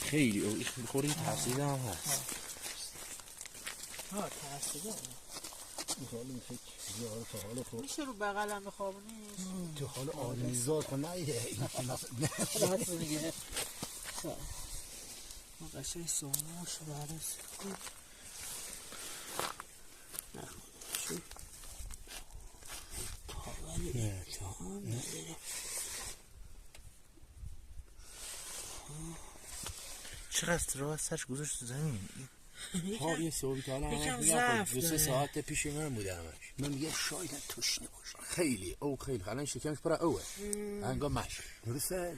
خیلی او خوری ترسیده هم هست. ها ترسیده میشه رو بغلم بخوابونی؟ تو حال آدمیزاد کن نه راست میگه. ما قشنگ سوموش برس نه تا نه چقدر راه سرش گذاشت تو زمین. ها یه صحبی که حالا دو سه ساعت پیش من بوده همش. من میگم شاید تشنه باشه خیلی الان شکمش پر اوه انگار مش درسته.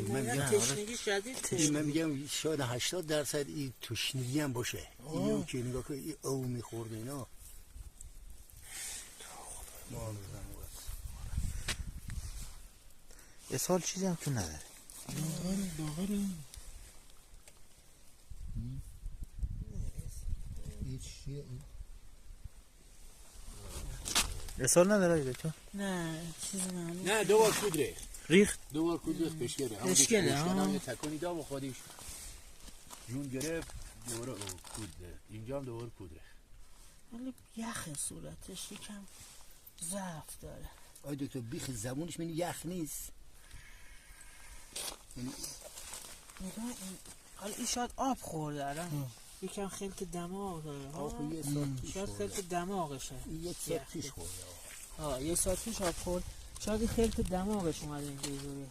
من میگم تشنگی شدید من میگم شاید 80% این تشنگی هم باشه. اینو که نگاه که این او میخورده اینا یه سال چیزی هم تو نداره. باقره یه سال نداره ایده تو؟ نه چیزی معلوم نه دوبار کود ریخت دوبار کود ریخت پشکره پشکره یه تکونی دام و خودش جون گرفت دوباره کود ریخت اینجا هم دوباره کود ریخت. ولی یخ صورتش یکم ضعف داره. آی دکتر بیخ زبونش من یخ نیست. نگاه این حالا این شاید آب خورده الان یکم خلط دماغ داره. آب یه ساعت پیش شاید خلط دماغشه. یک ساعت پیش خورده. یه ساعت پیش آب خورد. شاید خلط دماغش اومده اینجا اینجوری.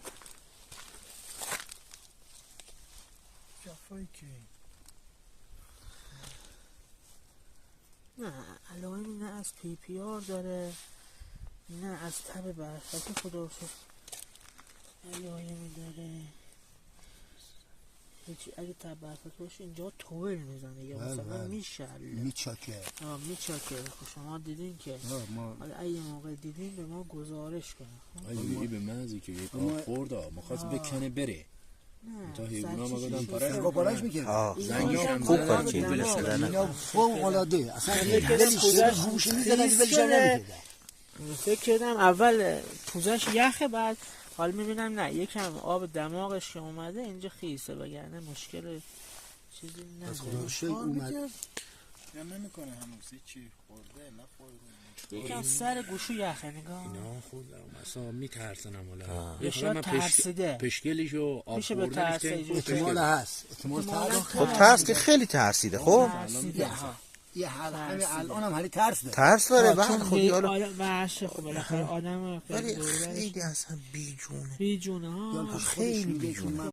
جفایی که نه علائمی نه از پی پی آر داره نه از تب برفک خدا رو شکر علائمی داره. هیچی اگه تب برفک باشه اینجا توبل میزنه یا مثلا میشله میچاکه شما دیدین که حالا اگه موقع دیدین به ما گزارش کنه. اگه به منزی که یک آب خورده مخواست بکنه بره تا حیونا ما بدن پارش میکنه زنگی هم خوب کار که بله شدن اینا فوق العاده اصلا دلش گوش میزنه دلش نمیده. فکر کردم اول پوزش یخه بعد حال میبینم نه یکم آب دماغش که اومده اینجا خیسه وگرنه مشکل چیزی نداره. شی اومد یا نمیکنه هنوز چی خورده نخورده یکم سر گوشو یخه نگاه اینا خوردم اصلا میترسنم حالا یا شاید ترسیده پشکلیش و آب خوردنش احتمال هست خب ترس که خیلی ترسیده. خب یه همه الان هم حالی ترس داره. ترس داره بعد خودی حالا وحشه. خب بالاخره آدم ولی خیلی اصلا بیجونه بیجونه ها خیلی بیجونه.